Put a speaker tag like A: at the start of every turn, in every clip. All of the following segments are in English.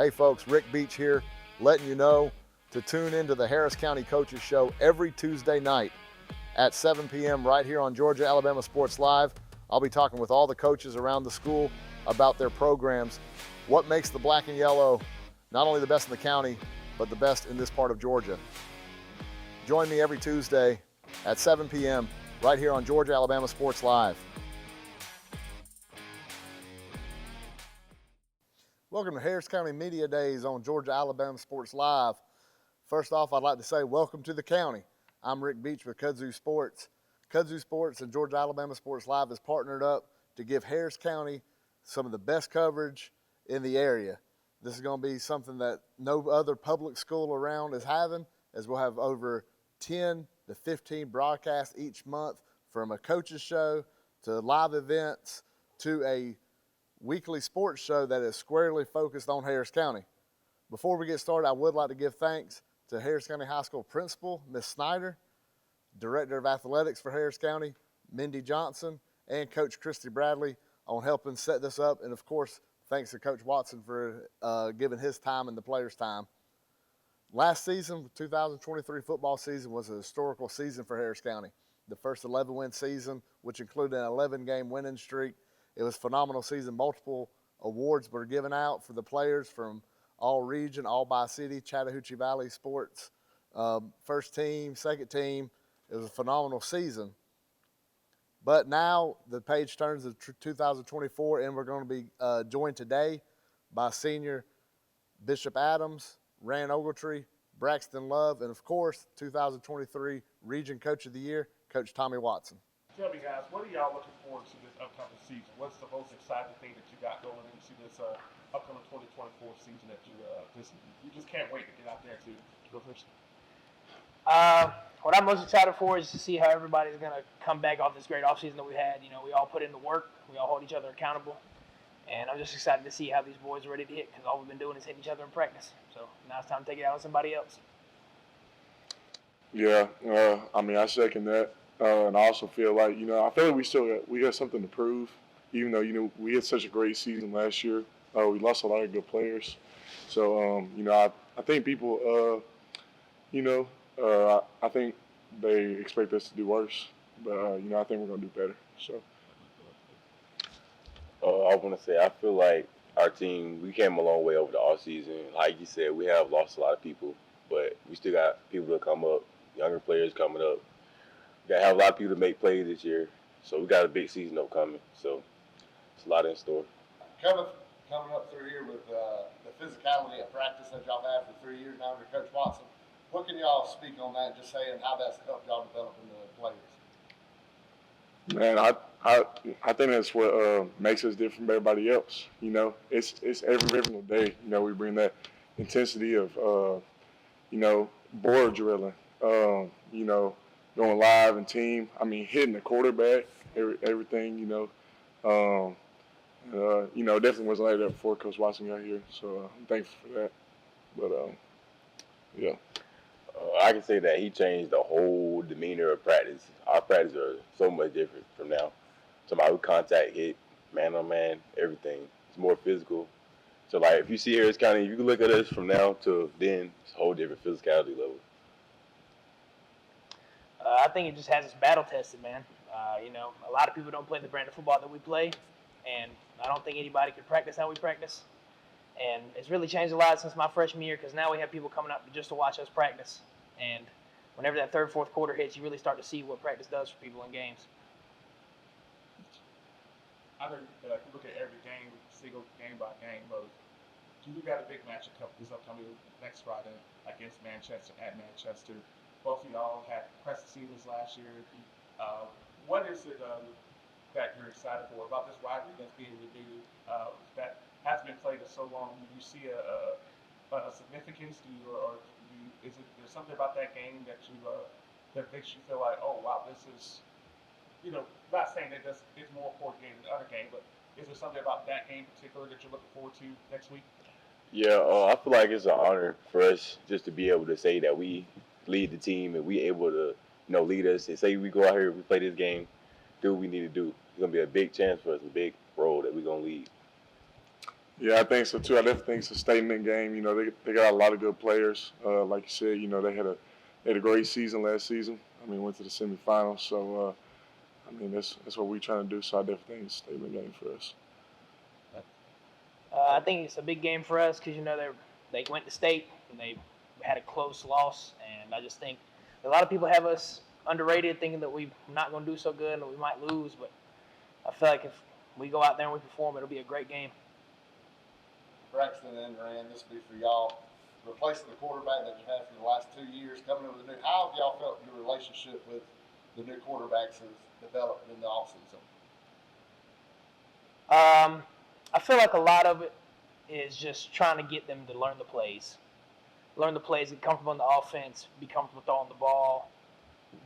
A: Hey folks, Rick Beach here, letting you know to tune into the Harris County Coaches Show every Tuesday night at 7 p.m. right here on Georgia Alabama Sports Live. I'll be talking with all the coaches around the school about their programs, what makes the black and yellow not only the best in the county, but the best in this part of Georgia. Join me every Tuesday at 7 p.m. right here on Georgia Alabama Sports Live. Welcome to Harris County Media Days on Georgia Alabama Sports Live. First off, I'd like to say welcome to the county. I'm Rick Beach with Kudzu Sports. Kudzu Sports and Georgia Alabama Sports Live has partnered up to give Harris County some of the best coverage in the area. This is going to be something that no other public school around is having, as we'll have over 10 to 15 broadcasts each month, from a coach's show to live events to a weekly sports show that is squarely focused on Harris County. Before we get started, I would like to give thanks to Harris County High School Principal, Ms. Snyder, Director of Athletics for Harris County, Mindy Johnson, and Coach Christy Bradley on helping set this up. And of course, thanks to Coach Watson for giving his time and the players' time. Last season, 2023 football season, was a historical season for Harris County. The first 11-win season, which included an 11-game winning streak. It was a phenomenal season. Multiple awards were given out for the players from all region, all by city, Chattahoochee Valley sports, first team, second team. It was a phenomenal season. But now the page turns to 2024, and we're going to be joined today by senior Bishop Adams, Rand Ogletree, Braxton Love, and of course, 2023 Region Coach of the Year, Coach Tommy Watson.
B: Tell me, guys, what are y'all looking forward to this upcoming season? What's the most exciting thing that you got going into this upcoming 2024 season that you just can't wait to get out there to go first?
C: What I'm most excited for is to see how everybody's going to come back off this great offseason that we had. You know, we all put in the work. We all hold each other accountable. And I'm just excited to see how these boys are ready to hit, because all we've been doing is hitting each other in practice. So now it's time to take it out on somebody else.
D: Yeah, I second that. And I also feel like, I feel like we got something to prove, even though, we had such a great season last year. We lost a lot of good players. So, I think people, I think they expect us to do worse. But, I think we're going to do better. So.
E: I want to say, I feel like our team, we came a long way over the offseason. Like you said, we have lost a lot of people, but we still got people to come up, younger players coming up. We got to have a lot of people to make plays this year, so we got a big season upcoming. So it's a lot in store.
A: Coming up through here with the physicality of practice that y'all have for 3 years now under Coach Watson, what can y'all speak on that, just saying how that's helped y'all develop in the players?
D: Man, I think that's what makes us different from everybody else. It's every single day. We bring that intensity of board drilling. Going live and team. Hitting the quarterback, everything. Definitely wasn't like that before Coach Watson got here. So I'm thankful for that. But yeah.
E: I can say that he changed the whole demeanor of practice. Our practices are so much different from now. Somebody with contact, hit, man on man, everything. It's more physical. So, like, if you see Harris County, you can look at us from now to then, it's a whole different physicality level.
C: I think it just has us battle tested, man. A lot of people don't play the brand of football that we play, and I don't think anybody could practice how we practice. And it's really changed a lot since my freshman year, because now we have people coming up just to watch us practice. And whenever that third, fourth quarter hits, you really start to see what practice does for people in games.
B: I know you look at every game, single game by game, but you got a big matchup this upcoming next Friday against Manchester at Manchester. Both of y'all had impressive seasons last year. What is it that you're excited for about this rivalry that's being renewed that hasn't been played in so long? Do you see a significance? Is there something about that game that makes you feel like, oh wow, this is, not saying that it's more important game than the other game, but is there something about that game in particular that you're looking forward to next week?
E: Yeah, I feel like it's an honor for us just to be able to say that we lead the team and we able to, lead us and say we go out here, we play this game, do what we need to do. It's going to be a big chance for us, a big role that we're going to lead.
D: Yeah, I think so too. I definitely think it's a statement game. You know, they got a lot of good players. Like you said, you know, they had a great season last season. I mean, went to the semifinals. So, I mean, that's what we're trying to do. So I definitely think it's a statement game for us.
C: I think it's a big game for us because, you know, they went to state and they had a close loss. And I just think a lot of people have us underrated, thinking that we're not going to do so good and we might lose. But I feel like if we go out there and we perform, it'll be a great game.
A: Braxton and Rand, this will be for y'all. Replacing the quarterback that you had for the last 2 years, coming in with a new. How have y'all felt your relationship with the new quarterbacks has developed in the offseason?
C: I feel like a lot of it is just trying to get them to learn the plays, get comfortable in the offense, be comfortable throwing the ball,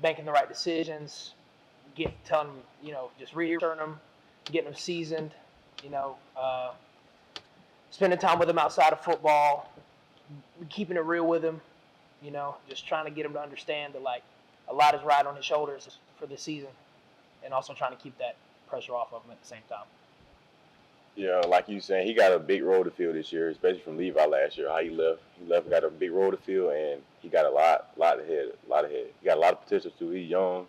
C: making the right decisions, telling them, you know, just reassuring them, getting them seasoned, you know, spending time with them outside of football, keeping it real with them, you know, just trying to get them to understand that, like, a lot is riding on his shoulders for this season, and also trying to keep that pressure off of him at the same time.
E: Yeah, like you saying, he got a big role to fill this year, especially from Levi last year. How he left, got a big role to fill, and he got a lot ahead. He got a lot of potential too. He's young.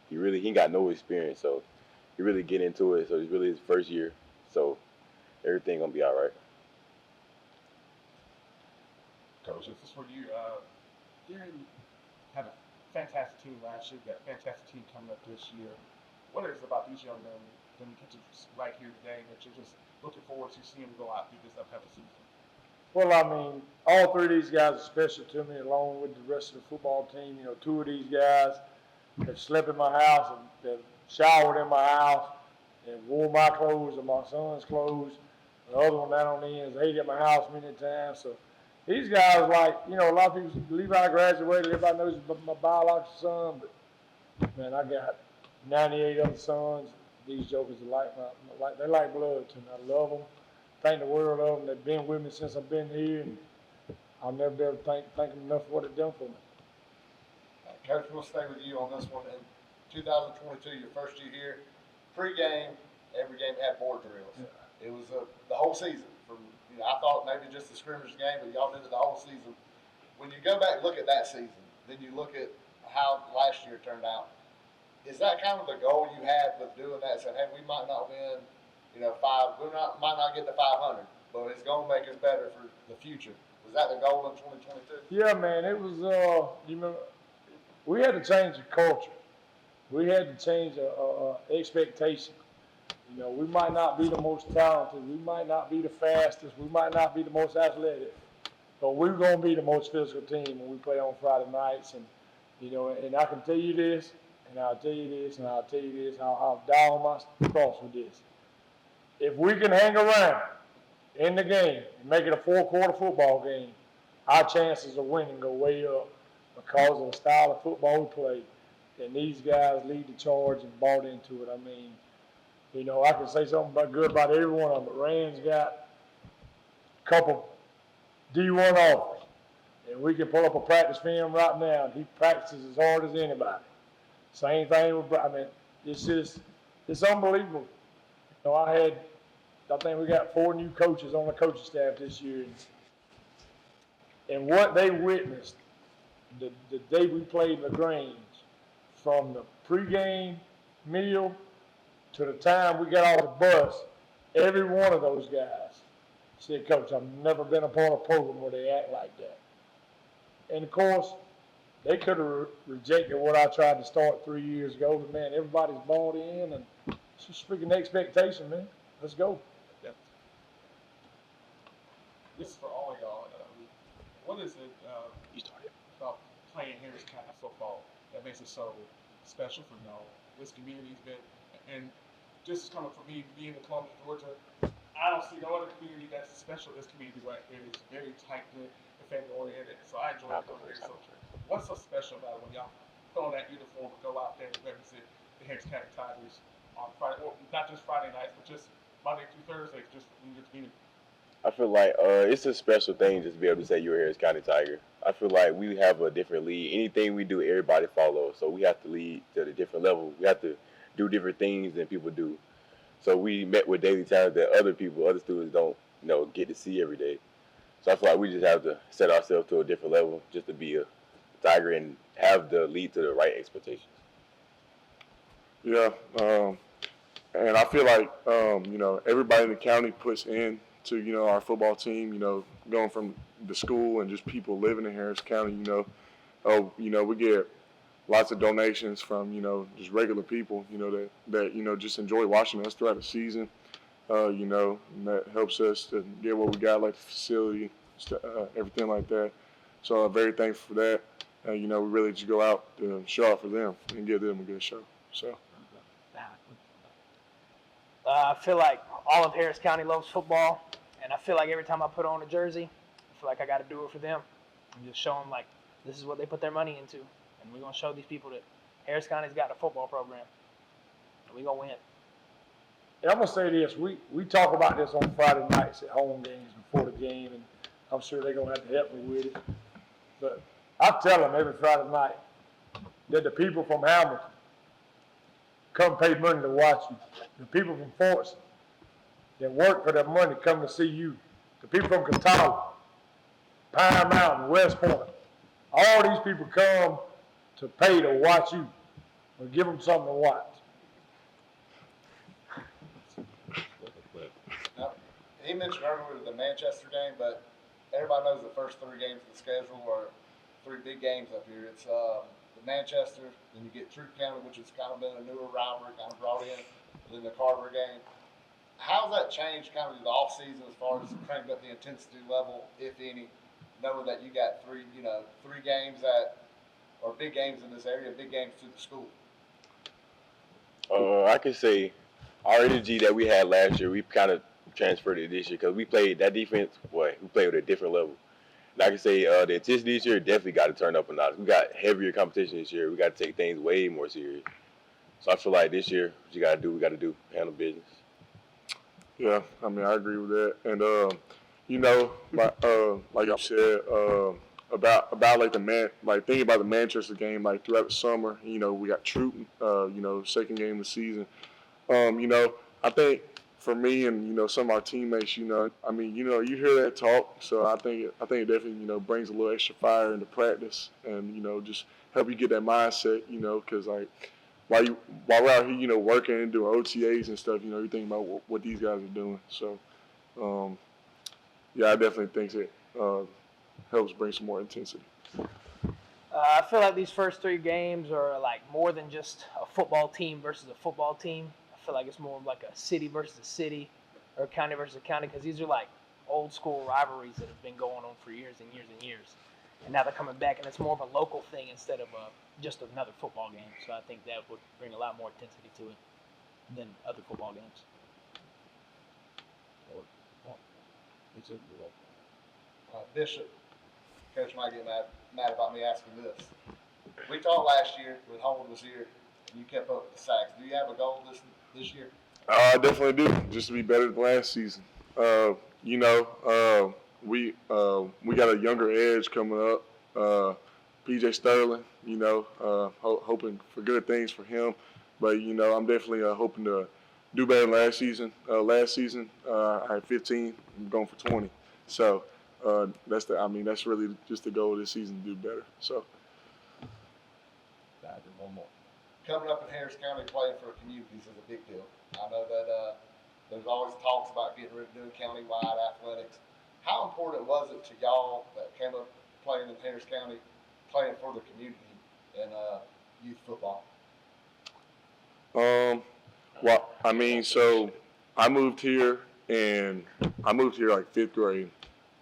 E: He ain't got no experience, so he really get into it. So it's really his first year, so everything gonna be all right.
B: Coach, this is for you. Darren had a fantastic team last year. Got a fantastic team coming up this year. What is it about these young men when you get to right here today that you're just looking forward to seeing them go out through this upcoming season?
F: Well, I mean, all three of these guys are special to me, along with the rest of the football team. You know, two of these guys have slept in my house and have showered in my house and wore my clothes and my son's clothes. The other one down on the end has ate at my house many times. So these guys, like, you know, a lot of people, Levi graduated, everybody knows he's my biological son, but, man, I got 98 other sons. These jokers are they're like blood to me. I love them. Thank the world of them. They've been with me since I've been here, and I'll never be able to thank them enough for what they've done for me.
A: Coach, we'll stay with you on this one. In 2022, your first year here, pre-game, every game had board drills. Yeah. It was the whole season. I thought maybe just the scrimmage game, but y'all did it the whole season. When you go back and look at that season, then you look at how last year turned out. Is that kind of the goal you had with doing that? Saying, hey, we might not win, you know, might not get to 500, but it's going to make us better for the future. Was that the goal in 2022?
F: Yeah, man. It was, you know, we had to change the culture. We had to change expectation. You know, we might not be the most talented. We might not be the fastest. We might not be the most athletic. But we're going to be the most physical team when we play on Friday nights. And, you know, and I can tell you this, and I'll tell you this, and I'll tell you this. I'll die on my cross with this. If we can hang around in the game and make it a four-quarter football game, our chances of winning go way up because of the style of football we play. And these guys lead the charge and bought into it. I mean, you know, I can say something good about every one of them, but Rand's got a couple D1 offers. And we can pull up a practice film right now, and he practices as hard as anybody. Same thing with, I mean, it's unbelievable. You know, I think we got 4 new coaches on the coaching staff this year. And what they witnessed the day we played LaGrange, from the pregame meal to the time we got off the bus, every one of those guys said, Coach, I've never been a part of a program where they act like that. And, of course, they could have rejected what I tried to start 3 years ago, but, man, everybody's bought in, and it's just freaking expectation, man. Let's go.
B: Yep. This is for all y'all. What is it about playing Harris County football that makes it so special for y'all? This community's been, and just coming from me being in Columbus, Georgia, I don't see no other community that's special as this community right here. It's very tight-knit and family-oriented, so I enjoy coming here. So what's so special about it when y'all throw that uniform and go out there and represent the Harris County Tigers on Friday, or not just Friday nights, but just Monday through Thursday, just in your community?
E: I feel like it's a special thing just to be able to say you're a Harris County Tiger. I feel like we have a different lead. Anything we do, everybody follows. So we have to lead to a different level. We have to do different things than people do. So we met with daily talent that other students don't get to see every day. So I feel like we just have to set ourselves to a different level just to be a Tiger and have the lead to the right expectations.
D: Yeah, and I feel like everybody in the county puts in to our football team. Going from the school and just people living in Harris County. We get lots of donations from just regular people. That just enjoy watching us throughout the season. And that helps us to get what we got, like the facility, everything like that. So I'm very thankful for that. We really just go out to show out for them and give them a good show. So.
C: I feel like all of Harris County loves football, and I feel like every time I put on a jersey, I feel like I got to do it for them and just show them like this is what they put their money into, and we're gonna show these people that Harris County's got a football program, and we're gonna win.
F: And I'm gonna say this: we talk about this on Friday nights at home games before the game, and I'm sure they're gonna have to help me with it. But I tell them every Friday night that the people from Hamilton come pay money to watch you. The people from Fortson that work for their money come to see you. The people from Catawba, Pine Mountain, West Point, all these people come to pay to watch you or give them something to watch.
A: Now, he mentioned earlier the Manchester game, but everybody knows the first 3 games of the schedule are 3 big games up here. It's the Manchester, then you get Troup County, which has kind of been a newer rivalry, kind of brought in, then the Carver game. How's that changed kind of the off season as far as cranking up the intensity level, if any, knowing that you got 3 games that are big games in this area, big games to the school?
E: I can say our energy that we had last year, we kind of transferred it this year because we played that defense. Boy, we played at a different level. And I can say the intensity this year definitely got to turn up a notch. We got heavier competition this year. We got to take things way more serious. So I feel like this year, what we got to do, handle business.
D: Yeah, I mean, I agree with that. And, like you said, about like thinking about the Manchester game, like throughout the summer, we got Troup, second game of the season. I think for me and, some of our teammates, you hear that talk. So I think it definitely, brings a little extra fire into practice and, just help you get that mindset, because like, while we're out here, working and doing OTAs and stuff, you're thinking about what these guys are doing. So, I definitely think it helps bring some more intensity.
C: I feel like these first 3 games are like more than just a football team versus a football team. I feel like it's more like a city versus a city or a county versus a county because these are like old school rivalries that have been going on for years and years and years. And now they're coming back, and it's more of a local thing instead of just another football game. So I think that would bring a lot more intensity to it than other football games.
A: Bishop, Coach might get mad about me asking this. We talked last year when Holden was here, and you kept up with the sacks. Do you have a goal this year?
D: I definitely do, just to be better than last season. We got a younger edge coming up. PJ Sterling, hoping for good things for him. But, I'm definitely hoping to do better than last season. I had 15. I'm going for 20. So that's really just the goal this season, to do better. So.
A: One more. Coming up in Harris County, playing for communities is a big deal. I know that there's always talks about getting rid of doing county-wide athletics. How important was it to y'all that came up playing in Harris County, playing for the community in youth football?
D: So I moved here like 5th grade,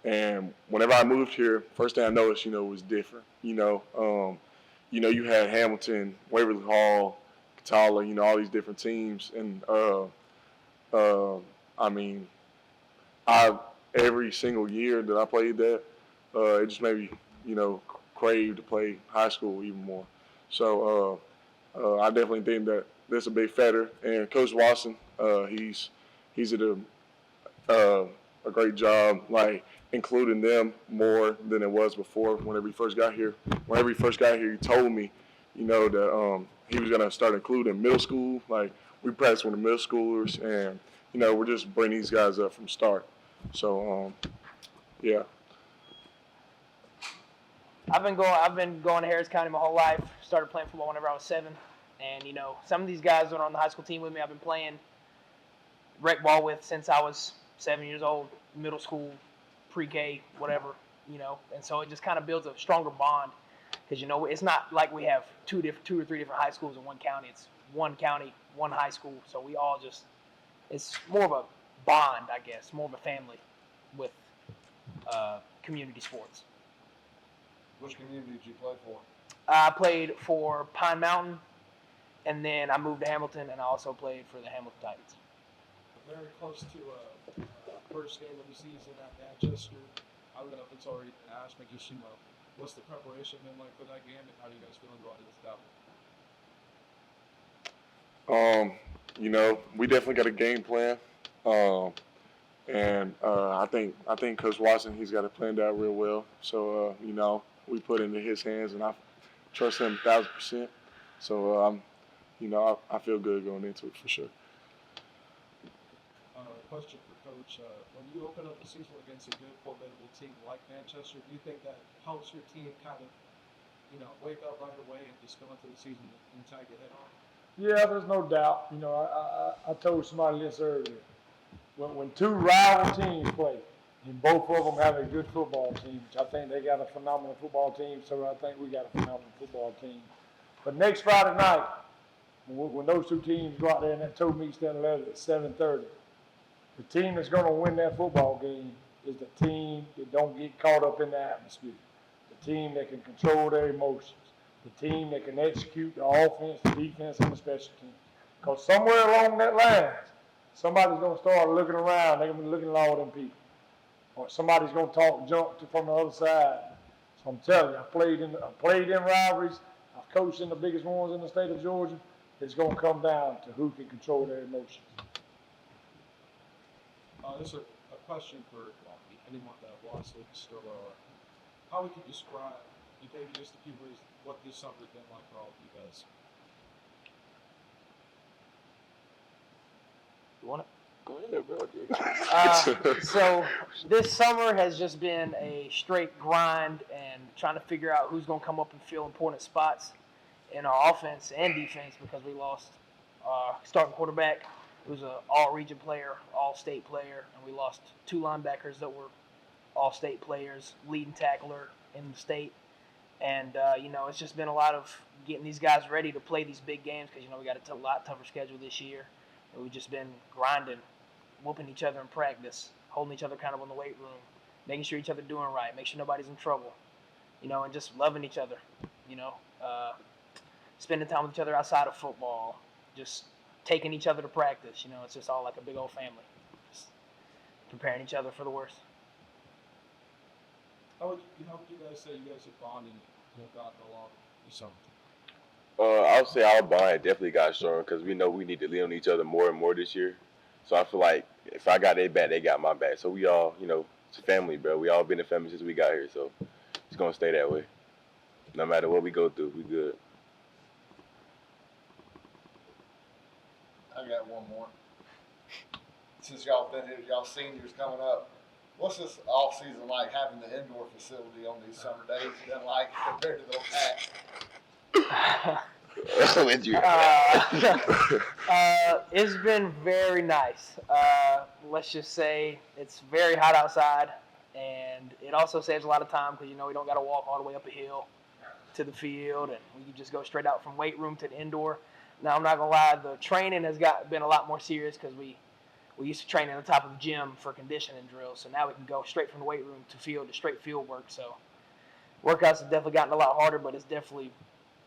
D: and whenever I moved here, first thing I noticed, was different. You had Hamilton, Waverly Hall, Catawba, all these different teams, and every single year that I played that, it just made me, crave to play high school even more. So I definitely think that that's a big factor. And Coach Watson, he's did a great job, like including them more than it was before. Whenever he first got here, he told me, that he was gonna start including middle school. Like we practice with the middle schoolers, and we're just bringing these guys up from start. So, yeah.
C: I've been going to Harris County my whole life. Started playing football whenever I was 7, and you know some of these guys that are on the high school team with me, I've been playing rec ball with since I was 7 years old, middle school, pre-K, whatever, you know. And so it just kind of builds a stronger bond because you know it's not like we have two or three different high schools in one county. It's one county, one high school. So we all just it's more of a bond, I guess, more of a family with community sports.
A: Which community did you play for?
C: I played for Pine Mountain, and then I moved to Hamilton, and I also played for the Hamilton Titans.
G: Very close to first game of the season at Manchester. I don't know if it's already asked, but just what's the preparation been like for that game, and how do you guys feeling going into this battle?
D: You know, we definitely got a game plan. And I think Coach Watson, he's got it planned out real well. So, you know, we put it into his hands, and I trust him 1,000%. So, you know, I feel good going into it for sure.
G: Question for Coach. When you open up the season against a good, formidable team like Manchester, do you think that helps your team kind of, you know, wake up right away and just go into the season and tag it head on?
F: Yeah, there's no doubt. You know, I told somebody this earlier. When two rival teams play, and both of them have a good football team, which I think they got a phenomenal football team, so I think we got a phenomenal football team. But next Friday night, when those two teams go out there and that toe meets down the ladder at 7:30, the team that's going to win that football game is the team that don't get caught up in the atmosphere, the team that can control their emotions, the team that can execute the offense, the defense, and the special teams. Because somewhere along that line, somebody's going to start looking around. They're going to be looking at all them people. Or somebody's going to talk junk from the other side. So I'm telling you, I played in rivalries. I've coached in the biggest ones in the state of Georgia. It's going to come down to who can control their emotions.
G: This is a question for anyone that wants to still. How would you describe, maybe just a few words, what this summer's been like for all of you guys?
C: You want it?
E: Go ahead, bro.
C: So this summer has just been a straight grind and trying to figure out who's going to come up and fill important spots in our offense and defense because we lost our starting quarterback, who's an all-region player, all-state player, and we lost 2 linebackers that were all-state players, leading tackler in the state. And, you know, it's just been a lot of getting these guys ready to play these big games because, you know, we got a lot tougher schedule this year. And we've just been grinding, whooping each other in practice, holding each other accountable in the weight room, making sure each other doing right, make sure nobody's in trouble, you know, and just loving each other, you know, spending time with each other outside of football, just taking each other to practice. You know, it's just all like a big old family, just preparing each other for the worst.
G: How would you guys say you guys have bonded and gotten along this summer?
E: I would say our bond definitely got stronger because we know we need to lean on each other more and more this year. So I feel like if I got their back, they got my back. So we all, you know, it's a family, bro. We all been a family since we got here. So it's going to stay that way. No matter what we go through, we good.
A: I got one more. Since y'all been here, y'all seniors coming up, what's this off season like having the indoor facility on these summer days been like compared to the pack?
C: It's been very nice. Let's just say it's very hot outside, and it also saves a lot of time because, you know, we don't got to walk all the way up a hill to the field, and we can just go straight out from weight room to the indoor. Now, I'm not going to lie, the training has been a lot more serious because we used to train in the top of the gym for conditioning drills, so now we can go straight from the weight room to field to straight field work. So workouts have definitely gotten a lot harder, but it's definitely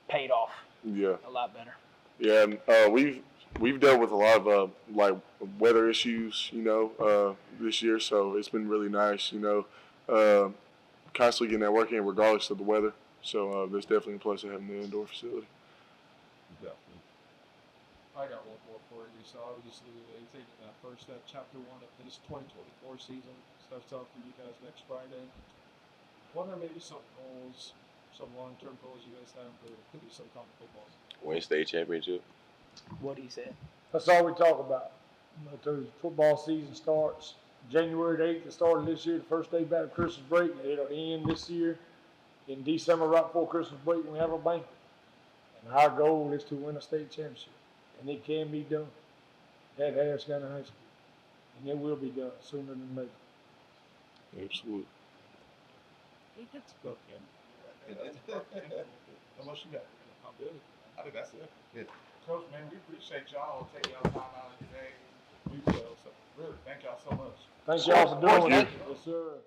C: paid off.
D: Yeah.
C: A lot better.
D: Yeah, and we've dealt with a lot of like weather issues, you know, this year. So it's been really nice, you know, constantly getting that work in regardless of the weather. So there's definitely a plus of having the indoor facility.
G: Definitely. I got one more for you. So obviously, you take that first step, chapter 1 of this 2024 season starts off for you guys next Friday. What are maybe some goals, some long-term goals you guys have for maybe some common football?
E: Win state championship.
C: What he said.
F: That's all we talk about. Until the football season starts, January the 8th, it started this year, the first day back to Christmas break, and it'll end this year in December, right before Christmas break, when we have a banquet. And our goal is to win a state championship, and it can be done at Harris County High School, and it will be done sooner than later.
D: Absolutely.
B: Unless you got,
G: I'm good.
B: I think that's it.
A: Yeah.
B: Coach, man, we appreciate y'all taking y'all time out of your day. We will. So really, thank y'all so much.
F: Thank y'all for doing it.
C: Thank
F: Yes, sir.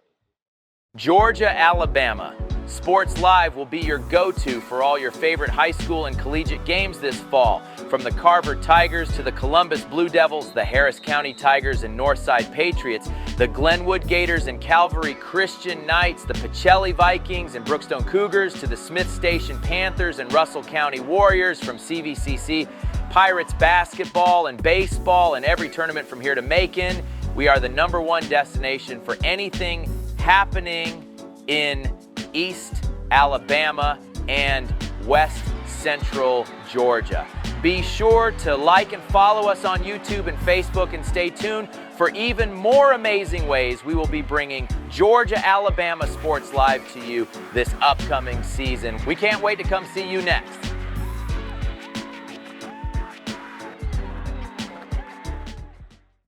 H: Georgia, Alabama. Sports Live will be your go-to for all your favorite high school and collegiate games this fall. From the Carver Tigers to the Columbus Blue Devils, the Harris County Tigers and Northside Patriots, the Glenwood Gators and Calvary Christian Knights, the Pacelli Vikings and Brookstone Cougars, to the Smith Station Panthers and Russell County Warriors, from CVCC, Pirates basketball and baseball, and every tournament from here to Macon. We are the #1 destination for anything happening in East Alabama and West Central Georgia. Be sure to like and follow us on YouTube and Facebook, and stay tuned for even more amazing ways we will be bringing Georgia, Alabama Sports Live to you this upcoming season. We can't wait to come see you next.